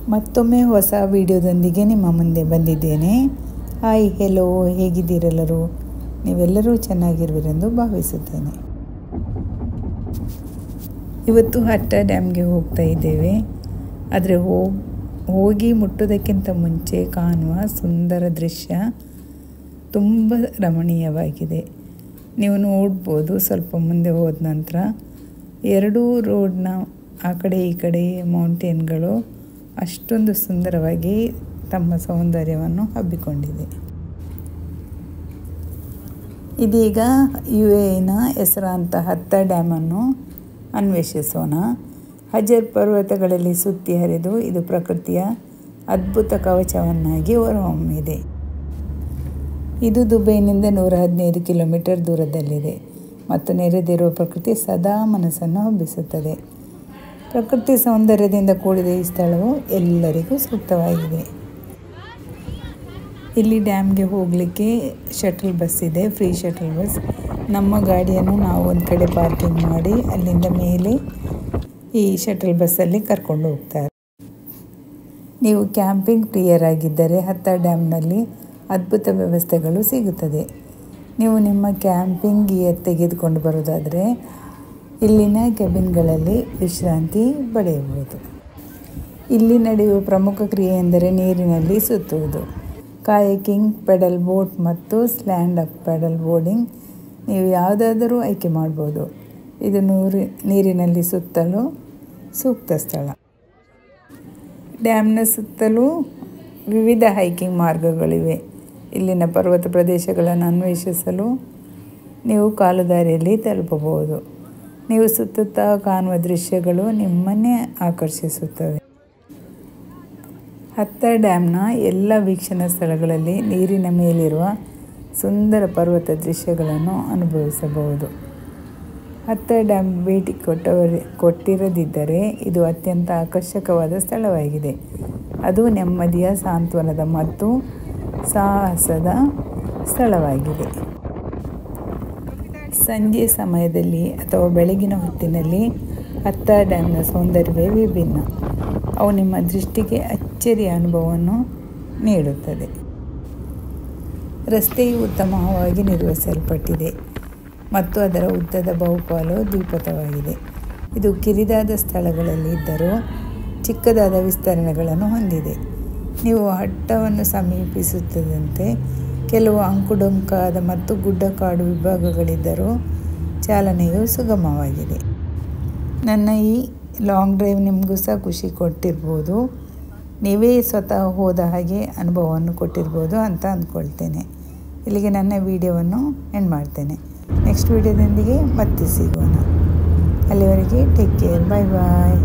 ಮತ್ತೊಮ್ಮೆ ಹೊಸ ವಿಡಿಯೋದೊಂದಿಗೆ ನಿಮ್ಮ ಮುಂದೆ ಬಂದಿದ್ದೇನೆ. ಹಾಯ್ ಹೆಲೋ, ಹೇಗಿದ್ದೀರೆಲ್ಲರೂ? ನೀವೆಲ್ಲರೂ ಚೆನ್ನಾಗಿರುವಿರೆಂದು ಭಾವಿಸುತ್ತೇನೆ. ಇವತ್ತು ಹಟ್ಟ ಡ್ಯಾಮ್ಗೆ ಹೋಗ್ತಾ ಇದ್ದೇವೆ. ಆದರೆ ಹೋಗಿ ಮುಟ್ಟೋದಕ್ಕಿಂತ ಮುಂಚೆ ಕಾಣುವ ಸುಂದರ ದೃಶ್ಯ ತುಂಬ ರಮಣೀಯವಾಗಿದೆ. ನೀವು ನೋಡ್ಬೋದು. ಸ್ವಲ್ಪ ಮುಂದೆ ಹೋದ ನಂತರ ಎರಡೂ ರೋಡ್ನ ಆ ಕಡೆ ಈ ಕಡೆ ಮೌಂಟೇನ್ಗಳು ಅಷ್ಟೊಂದು ಸುಂದರವಾಗಿ ತಮ್ಮ ಸೌಂದರ್ಯವನ್ನು ಹಬ್ಬಿಕೊಂಡಿದೆ. ಇದೀಗ UAEನ ಹೆಸರಾಂತ ಹತ್ತ ಡ್ಯಾಮನ್ನು ಅನ್ವೇಷಿಸೋಣ. ಹಜರ್ ಪರ್ವತಗಳಲ್ಲಿ ಸುತ್ತಿ ಹರಿದು ಇದು ಪ್ರಕೃತಿಯ ಅದ್ಭುತ ಕವಚವನ್ನಾಗಿ ಹೊರಹೊಮ್ಮಿದೆ. ಇದು ದುಬೈನಿಂದ 115 ಕಿಲೋಮೀಟರ್ ದೂರದಲ್ಲಿದೆ ಮತ್ತು ನೆರೆದಿರುವ ಪ್ರಕೃತಿ ಸದಾ ಮನಸ್ಸನ್ನು ಹಬ್ಬಿಸುತ್ತದೆ. ಪ್ರಕೃತಿ ಸೌಂದರ್ಯದಿಂದ ಕೂಡಿದ ಈ ಸ್ಥಳವು ಎಲ್ಲರಿಗೂ ಸೂಕ್ತವಾಗಿದೆ. ಇಲ್ಲಿ ಡ್ಯಾಮ್ಗೆ ಹೋಗಲಿಕ್ಕೆ ಶಟಲ್ ಬಸ್ ಇದೆ, ಫ್ರೀ ಶಟಲ್ ಬಸ್. ನಮ್ಮ ಗಾಡಿಯನ್ನು ನಾವು ಒಂದು ಕಡೆ ಪಾರ್ಕಿಂಗ್ ಮಾಡಿ ಅಲ್ಲಿಂದ ಮೇಲೆ ಈ ಶಟಲ್ ಬಸ್ಸಲ್ಲಿ ಕರ್ಕೊಂಡು ಹೋಗ್ತಾರೆ. ನೀವು ಕ್ಯಾಂಪಿಂಗ್ ಪ್ರಿಯರಾಗಿದ್ದರೆ ಹತ್ತ ಡ್ಯಾಮ್ನಲ್ಲಿ ಅದ್ಭುತ ವ್ಯವಸ್ಥೆಗಳು ಸಿಗುತ್ತದೆ. ನೀವು ನಿಮ್ಮ ಕ್ಯಾಂಪಿಂಗ್ ಗಿಯರ್ ತೆಗೆದುಕೊಂಡು ಬರೋದಾದರೆ ಇಲ್ಲಿನ ಕೆಬಿನ್ಗಳಲ್ಲಿ ವಿಶ್ರಾಂತಿ ಪಡೆಯಬಹುದು. ಇಲ್ಲಿ ನಡೆಯುವ ಪ್ರಮುಖ ಕ್ರಿಯೆ ಎಂದರೆ ನೀರಿನಲ್ಲಿ ಸುತ್ತುವುದು. ಕಾಯಕಿಂಗ್, ಪೆಡಲ್ ಬೋಟ್ ಮತ್ತು ಸ್ಟ್ಯಾಂಡ್ ಅಪ್ ಪೆಡಲ್ ಬೋರ್ಡಿಂಗ್ ನೀವು ಯಾವುದಾದರೂ ಆಯ್ಕೆ ಮಾಡ್ಬೋದು. ಇದು ನೀರಿನಲ್ಲಿ ಸುತ್ತಲು ಸೂಕ್ತ ಸ್ಥಳ. ಡ್ಯಾಮ್ನ ಸುತ್ತಲೂ ವಿವಿಧ ಹೈಕಿಂಗ್ ಮಾರ್ಗಗಳಿವೆ. ಇಲ್ಲಿನ ಪರ್ವತ ಪ್ರದೇಶಗಳನ್ನು ಅನ್ವೇಷಿಸಲು ನೀವು ಕಾಲುದಾರಿಯಲ್ಲಿ ತಲುಪಬಹುದು. ನೀವು ಸುತ್ತುತ್ತಾ ಕಾಣುವ ದೃಶ್ಯಗಳು ನಿಮ್ಮನ್ನೇ ಆಕರ್ಷಿಸುತ್ತವೆ. ಹತ್ತ ಡ್ಯಾಮ್ನ ಎಲ್ಲ ವೀಕ್ಷಣಾ ಸ್ಥಳಗಳಲ್ಲಿ ನೀರಿನ ಮೇಲಿರುವ ಸುಂದರ ಪರ್ವತ ದೃಶ್ಯಗಳನ್ನು ಅನುಭವಿಸಬಹುದು. ಹತ್ತ ಡ್ಯಾಮ್ ಭೇಟಿ ಕೊಟ್ಟಿರದಿದ್ದರೆ ಇದು ಅತ್ಯಂತ ಆಕರ್ಷಕವಾದ ಸ್ಥಳವಾಗಿದೆ. ಅದು ನೆಮ್ಮದಿಯ, ಸಾಂತ್ವನದ ಮತ್ತು ಸಾಹಸದ ಸ್ಥಳವಾಗಿದೆ. ಸಂಜೆ ಸಮಯದಲ್ಲಿ ಅಥವಾ ಬೆಳಗಿನ ಹೊತ್ತಿನಲ್ಲಿ ಹತ್ತ ಡ್ಯಾಮ್ನ ಸೌಂದರ್ಯವೇ ವಿಭಿನ್ನ. ಅವು ನಿಮ್ಮ ದೃಷ್ಟಿಗೆ ಅಚ್ಚರಿಯ ಅನುಭವವನ್ನು ನೀಡುತ್ತದೆ. ರಸ್ತೆಯು ಉತ್ತಮವಾಗಿ ನಿರ್ವಹಿಸಲ್ಪಟ್ಟಿದೆ ಮತ್ತು ಅದರ ಉದ್ದದ ಬಹುಪಾಲು ದ್ವಿಪಥವಾಗಿದೆ. ಇದು ಕಿರಿದಾದ ಸ್ಥಳಗಳಲ್ಲಿ ಇದ್ದರೂ ಚಿಕ್ಕದಾದ ವಿಸ್ತರಣೆಗಳನ್ನು ಹೊಂದಿದೆ. ನೀವು ಹಟ್ಟವನ್ನು ಸಮೀಪಿಸುತ್ತಿದ್ದಂತೆ ಕೆಲವು ಅಂಕುಡೊಂಕಾದ ಮತ್ತು ಗುಡ್ಡಕಾಡು ವಿಭಾಗಗಳಿದ್ದರೂ ಚಾಲನೆಯು ಸುಗಮವಾಗಿದೆ. ನನ್ನ ಈ ಲಾಂಗ್ ಡ್ರೈವ್ ನಿಮಗೂ ಸಹ ಖುಷಿ ಕೊಟ್ಟಿರ್ಬೋದು. ನೀವೇ ಸ್ವತಃ ಹೋದ ಹಾಗೆ ಅನುಭವವನ್ನು ಕೊಟ್ಟಿರ್ಬೋದು ಅಂತ ಅಂದ್ಕೊಳ್ತೇನೆ. ಇಲ್ಲಿಗೆ ನನ್ನ ವಿಡಿಯೋವನ್ನು ಎಂಡ್ ಮಾಡ್ತೇನೆ. ನೆಕ್ಸ್ಟ್ ವಿಡಿಯೋದೊಂದಿಗೆ ಮತ್ತೆ ಸಿಗೋಣ. ಅಲ್ಲಿವರೆಗೆ ಟೇಕ್ ಕೇರ್. ಬಾಯ್ ಬಾಯ್.